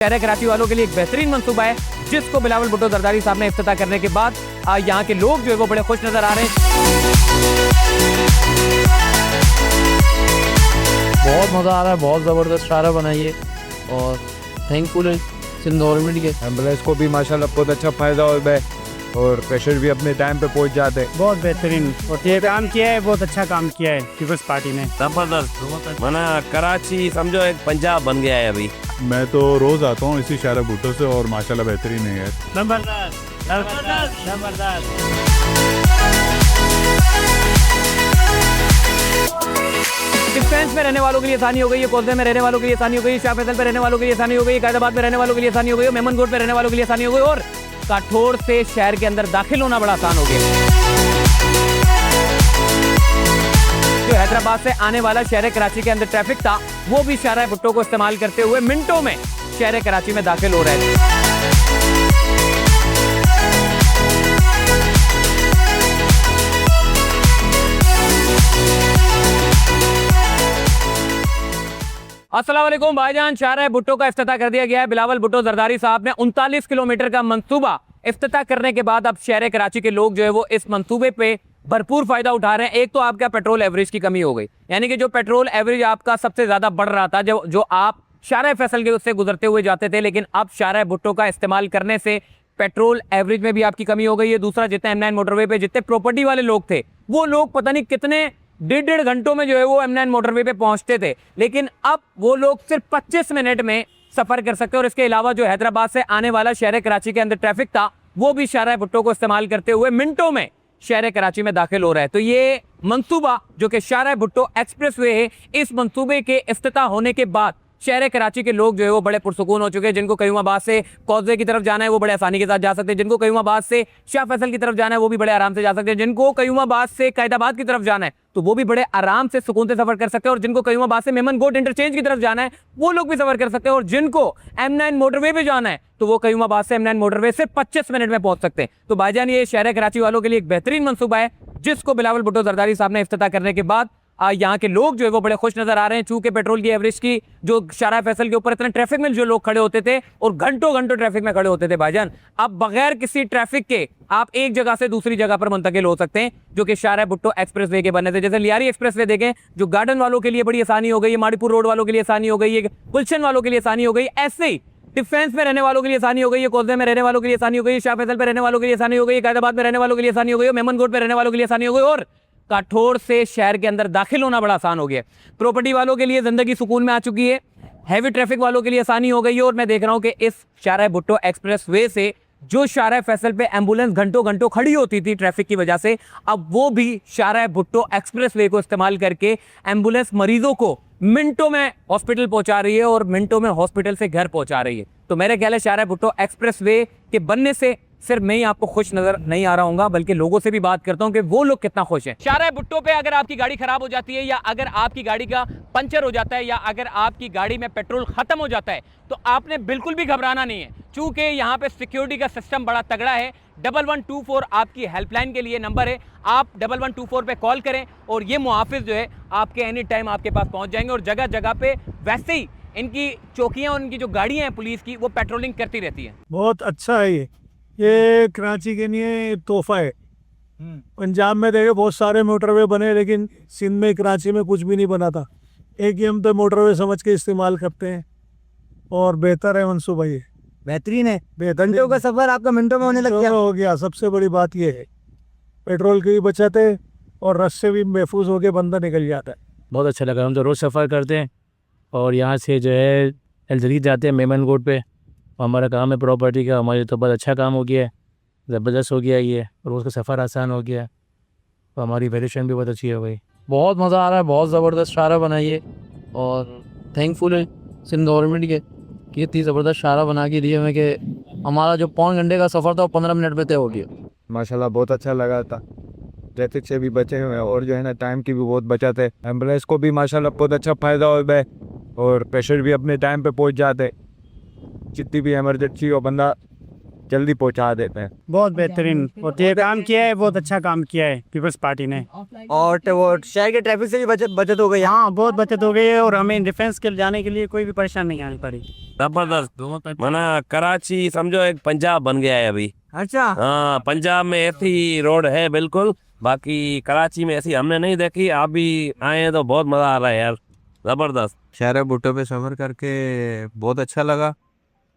शहर कराची वालों के लिए एक बेहतरीन मंसूबा है जिसको बिलावल भुट्टो जरदारी साहब ने इफ्तिताह करने के बाद यहाँ के लोग जो है वो बड़े खुश नजर आ रहे हैं। बहुत मज़ा आ रहा है, बहुत ज़बरदस्त शारा बनाई है और थैंकफुल है सिंध गवर्नमेंट के। एम्बुलेंस को भी माशाल्लाह बहुत अच्छा फ़ायदा हो है और पेशेंट भी अपने टाइम पे पहुंच जाते हैं। बहुत बेहतरीन और ये काम किया है, बहुत अच्छा काम किया है पीपल्स पार्टी ने। जबरदस्त मना कराची समझो एक पंजाब बन गया है अभी। मैं तो रोज आता हूँ इसी शारा भुट्टो से और माशाल्लाह बेहतरीन है यार। जबरदस्त जबरदस्त जबरदस्त। डिफेंस में रहने वालों के लिए आसानी हो गई है, कोलते में रहने वालों के लिए आसानी हो गई है, शाह फैसल पे रहने वालों के लिए आसानी हो गई है, कायदाबाद में रहने वालों के लिए आसानी हो गई है, मेमनगोट पे रहने वालों के लिए आसानी हो गई और काठोर से शहर के अंदर दाखिल होना बड़ा आसान हो गया। जो हैदराबाद से आने वाला शहर कराची के अंदर ट्रैफिक था वो भी शाहरा भुट्टो को इस्तेमाल करते हुए मिनटों में शहर कराची में दाखिल हो रहे थे। अस्सलाम वालेकुम भाईजान, शाहरा भुट्टो का इफ्तिताह कर दिया गया है। बिलावल भुट्टो जरदारी साहब ने 39 किलोमीटर का मंसूबा इफ्तिताह करने के बाद अब शहर कराची के लोग जो है वो इस मंसूबे पे भरपूर फायदा उठा रहे हैं। एक तो आपका पेट्रोल एवरेज की कमी हो गई, यानी कि जो पेट्रोल एवरेज आपका सबसे ज्यादा बढ़ रहा था, जो आप शाहरा फैसल के उससे गुजरते हुए जाते थे, लेकिन अब शाहरा भुट्टो का इस्तेमाल करने से पेट्रोल एवरेज में भी आपकी कमी हो गई है। दूसरा, जितने M9 मोटरवे पे जितने प्रॉपर्टी वाले लोग थे वो लोग पता नहीं कितने डेढ़ घंटों में जो है वो M9 मोटरवे पे पहुंचते थे, लेकिन अब वो लोग सिर्फ 25 मिनट में सफर कर सकते हैं। और इसके अलावा जो हैदराबाद से आने वाला शहर कराची के अंदर ट्रैफिक था वो भी शाहरा भुट्टो को इस्तेमाल करते हुए मिनटों में शहर कराची में दाखिल हो रहा है। तो ये मंसूबा जो कि शाहरा भुट्टो एक्सप्रेसवे है, इस मंसूबे के इफ्तिताह होने के बाद शहर कराची के लोग जो है वो बड़े पुरसुकून हो चुके हैं। जिनको कयूमाबाद से कौजे की तरफ जाना है वो बड़े आसानी के साथ जा सकते हैं, जिनको कयूमाबाद से शाह फैसल की तरफ जाना है वो भी बड़े आराम से जा सकते हैं, जिनको कयूमाबाद से कायदाबाद की तरफ जाना है तो वो भी बड़े आराम से सुकून से सफर कर सकते हैं, और जिनको कयूमाबाद से मेमनगोट इंटरचेंज की तरफ जाना है वो लोग भी सफर कर सकते हैं, और जिनको M9 मोटरवे पे जाना है तो वो कयूमाबाद से M9 मोटरवे सिर्फ 25 मिनट में पहुंच सकते हैं। तो भाईजान ये शहर कराची वालों के लिए एक बेहतरीन मंसूबा है जिसको बिलावल भुट्टो जरदारी साहब ने इफ्तिताह करने के बाद यहाँ के लोग जो है वो बड़े खुश नजर आ रहे हैं। चूंकि पेट्रोल की एवरेज की जो शाहरा फैसल के ऊपर इतने ट्रैफिक में जो लोग खड़े होते थे और घंटों घंटों ट्रैफिक में खड़े होते थे भाईजान, अब बगैर किसी ट्रैफिक के आप एक जगह से दूसरी जगह पर मुंतकिल हो सकते हैं, जो कि शाहरा भुट्टो एक्सप्रेसवे के बनने से। जैसे लियारी एक्सप्रेसवे देखें, जो गार्डन वालों के लिए बड़ी आसानी हो गई है, माड़ीपुर रोड वालों के लिए आसानी हो गई है, गुलशन वालों के लिए आसानी हो गई, ऐसे ही डिफेंस में रहने वालों के लिए आसानी हो गई है, कोलते में रहने वालों के लिए आसानी हो गई है, शाह फैसल पे रहने वालों के लिए आसानी हो गई है, कायदाबाद में रहने वालों के लिए आसानी हो गई है, मेमनगोट पे रहने वालों के लिए आसानी हो गई, और काठोर से शहर के अंदर दाखिल होना बड़ा आसान हो गया। प्रॉपर्टी वालों के लिए जिंदगी सुकून में आ चुकी है, हैवी ट्रैफिक वालों के लिए आसानी हो गई है। और मैं देख रहा हूं कि इस शाहरा भुट्टो एक्सप्रेसवे से जो शाहरा फैसल पे एम्बुलेंस घंटों घंटों खड़ी होती थी ट्रैफिक की वजह से, अब वो भी शाहरा भुट्टो एक्सप्रेसवे को इस्तेमाल करके एम्बुलेंस मरीजों को मिनटों में हॉस्पिटल पहुंचा रही है और मिनटों में हॉस्पिटल से घर पहुंचा रही है। तो मेरे ख्याल है शाहरा भुट्टो एक्सप्रेसवे के बनने से सिर्फ मैं ही आपको खुश नजर नहीं आ रहा हूँ, बल्कि लोगों से भी बात करता हूँ कि वो लोग कितना खुश हैं। शाहरा भुट्टो पे अगर आपकी गाड़ी खराब हो जाती है, या अगर आपकी गाड़ी का पंचर हो जाता है, या अगर आपकी गाड़ी में पेट्रोल खत्म हो जाता है, तो आपने बिल्कुल भी घबराना नहीं है, चूंकि यहाँ पे सिक्योरिटी का सिस्टम बड़ा तगड़ा है। 1124 आपकी हेल्पलाइन के लिए नंबर है, आप 1124 पे कॉल करें और ये मुहाफिज जो है आपके एनी टाइम आपके पास पहुंच जाएंगे। और जगह जगह पे वैसे ही इनकी चौकियां और इनकी जो गाड़ियां हैं पुलिस की वो पेट्रोलिंग करती रहती हैं। बहुत अच्छा है ये कराची के लिए तोहफा है। पंजाब में देखे बहुत सारे मोटरवे बने, लेकिन सिंध में कराची में कुछ भी नहीं बना था। एक ही हम तो मोटरवे समझ के इस्तेमाल करते हैं और बेहतर है मंसूबा, ये बेहतरीन है। बेहतर घंटों का सफर आपका मिनटों में होने लग गया। हो गया। सबसे बड़ी बात ये है पेट्रोल की भी बचत है और रस से भी महफूज होकर बंदा निकल जाता है। बहुत अच्छा लगा। हम तो रोज़ सफ़र करते हैं और यहाँ से जो है एलजरीत जाते हैं मेमनगोट पे। हमारा काम है प्रॉपर्टी का, हमारे तो बहुत अच्छा काम हो गया है, ज़बरदस्त हो गया ये, रोज़ का सफ़र आसान हो गया और हमारी वेरिएशन भी बहुत अच्छी हो गई। बहुत मज़ा आ रहा है, बहुत ज़बरदस्त शारा बनाई है और थैंकफुल है सिंध गवर्नमेंट के कि इतनी ज़बरदस्त शारा बना के दिए हमें कि हमारा जो 5 घंटे का सफ़र था वो 15 मिनट में तय हो गया। माशाल्लाह बहुत अच्छा लगा था, ट्रैफिक से भी बचे हुए हैं और जो है ना टाइम की भी बहुत बचत है। एम्बुलेंस को भी माशाल्लाह बहुत अच्छा फ़ायदा हो है और पेशेंट भी अपने टाइम पे पहुंच जाते हैं। जितनी भी इमरजेंसी हो बंदा जल्दी पहुंचा देते हैं। बहुत बेहतरीन और ये काम किया है, बहुत अच्छा काम किया है पीपल्स पार्टी ने। और वो शहर के ट्रैफिक से भी बचत हो गई। हाँ, बहुत बचत हो गई है और हमें डिफेंस के जाने के लिए कोई भी परेशानी नहीं आनी पड़ी। जबरदस्त मना कराची समझो एक पंजाब बन गया है अभी। अच्छा, हाँ, पंजाब में ऐसी रोड है बिल्कुल, बाकी कराची में ऐसी हमने नहीं देखी। आप भी आए हैं तो बहुत मजा आ रहा है यार, जबरदस्त। शहर भुट्टो पे सफ़र करके बहुत अच्छा लगा,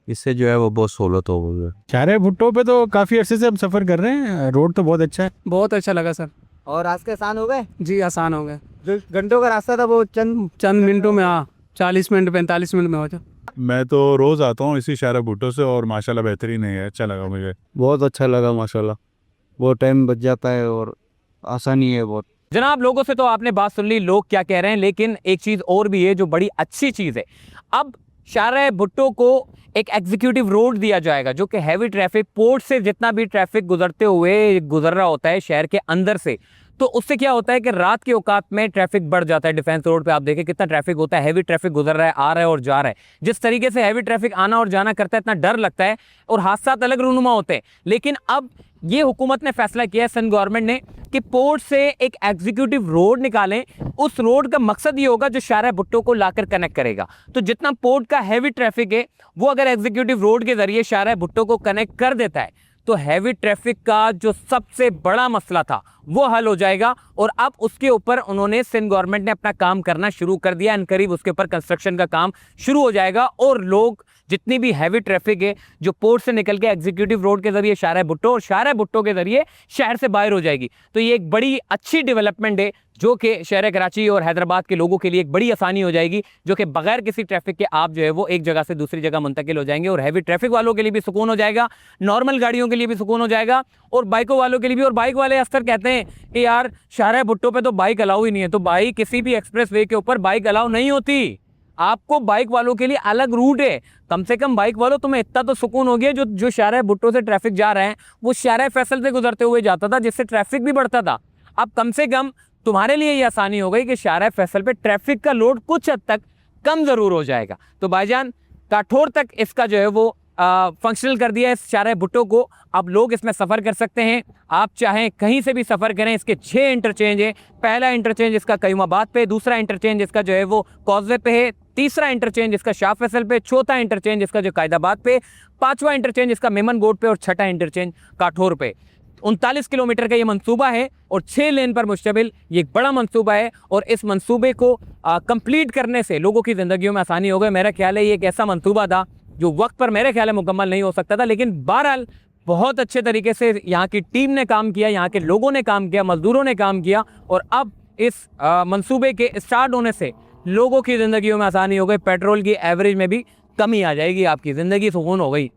इससे जो है वो बहुत सहूलत हो गई है। शारे भुट्टो पे तो काफ़ी अरसे से हम सफ़र कर रहे हैं, रोड तो बहुत अच्छा है। बहुत अच्छा लगा सर। और रास्ते आसान हो गए। जी आसान हो गया, जो घंटों का रास्ता था वो चंद मिनटों में। हाँ, 40 मिनट 45 मिनट में हो जाए। मैं तो रोज़ आता हूँ इसी शारे भुट्टो से और माशाल्लाह बेहतरीन है, अच्छा लगा मुझे। बहुत अच्छा लगा माशाल्लाह, बहुत टाइम बच जाता है और आसानी है बहुत। जनाब, लोगों से तो आपने बात सुन ली लोग क्या कह रहे हैं, लेकिन एक चीज और भी है जो बड़ी अच्छी चीज है। अब शारे भुट्टो को एक एग्जीक्यूटिव रोड दिया जाएगा जो कि हैवी ट्रैफिक, पोर्ट से जितना भी ट्रैफिक गुजरते हुए गुजर रहा होता है शहर के अंदर से, तो उससे क्या होता है कि रात के औकात में ट्रैफिक बढ़ जाता है। डिफेंस रोड पे आप देखें कितना ट्रैफिक होता है, हैवी ट्रैफिक गुजर रहा है, आ रहा है और जा रहा है। जिस तरीके से हैवी ट्रैफिक आना और जाना करता है, इतना डर लगता है और हादसा अलग रूनुमा होते हैं। लेकिन अब ये हुकूमत ने फैसला किया है, सिंध गवर्नमेंट ने, कि पोर्ट से एक एग्जीक्यूटिव रोड निकालें। उस रोड का मकसद ये होगा जो शारा भुट्टो को लाकर कनेक्ट करेगा। तो जितना पोर्ट का हैवी ट्रैफिक है वो अगर एग्जीक्यूटिव रोड के जरिए शारा भुट्टो को कनेक्ट कर देता है तो हैवी ट्रैफिक का जो सबसे बड़ा मसला था वो हल हो जाएगा। और अब उसके ऊपर उन्होंने, सिंध गवर्नमेंट ने अपना काम करना शुरू कर दिया। अनकरीब उसके ऊपर कंस्ट्रक्शन का काम शुरू हो जाएगा और लोग जितनी भी हैवी ट्रैफिक है जो पोर्ट से निकल के एग्जीक्यूटिव रोड के जरिए शारा भुट्टो और शारा भुट्टो के जरिए शहर से बाहर हो जाएगी। तो ये एक बड़ी अच्छी डेवलपमेंट है जो कि शहर कराची और हैदराबाद के लोगों के लिए एक बड़ी आसानी हो जाएगी, जो कि बगैर किसी ट्रैफिक के आप जो है वो एक जगह से दूसरी जगह मुंतकिल हो जाएंगे। और हैवी ट्रैफिक वालों के लिए भी सुकून हो जाएगा, नॉर्मल गाड़ियों के लिए भी सुकून हो जाएगा और बाइकों वालों के लिए भी। और बाइक वाले अक्सर कहते हैं कि यार शारा भुट्टो पे तो बाइक अलाउ ही नहीं है। तो भाई, किसी भी एक्सप्रेस वे के ऊपर बाइक अलाउ नहीं होती। आपको बाइक वालों के लिए अलग रूट है। कम से कम बाइक वालों, तुम्हें इतना तो सुकून हो गया जो शारा भुट्टो से ट्रैफिक जा रहे हैं वो शारा फैसल से गुजरते हुए जाता था, जिससे ट्रैफिक भी बढ़ता था। अब कम से कम तुम्हारे लिए ये आसानी हो गई कि शारा फैसल पे ट्रैफिक का लोड कुछ हद तक कम जरूर हो जाएगा। तो भाईजान, काठौर तक इसका जो है वो फंक्शनल कर दिया है इस शारा भुट्टो को। अब लोग इसमें सफ़र कर सकते हैं, आप चाहें कहीं से भी सफ़र करें। इसके 6 इंटरचेंज है। पहला इंटरचेंज इसका कयूमाबाद पे, दूसरा इंटरचेंज इसका जो है वो कॉजवे पे है, तीसरा इंटरचेंज इसका शाह फैसल पे, चौथा इंटरचेंज इसका जो कायदाबाद पे, पांचवा इंटरचेंज इसका मेमन गोड पे और छठा इंटरचेंज काठौर पे। 39 किलोमीटर का ये मंसूबा है और 6 लेन पर मुश्तमिल ये एक बड़ा मंसूबा है। और इस मंसूबे को कंप्लीट करने से लोगों की ज़िंदगियों में आसानी हो गई। मेरा ख्याल है ये एक ऐसा मंसूबा था जो वक्त पर मेरे ख्याल है मुकम्मल नहीं हो सकता था, लेकिन बहरहाल बहुत अच्छे तरीके से यहाँ की टीम ने काम किया, यहाँ के लोगों ने काम किया, मजदूरों ने काम किया। और अब इस मंसूबे के स्टार्ट होने से लोगों की ज़िंदगियों में आसानी हो गई, पेट्रोल की एवरेज में भी कमी आ जाएगी, आपकी ज़िंदगी सुकून हो गई।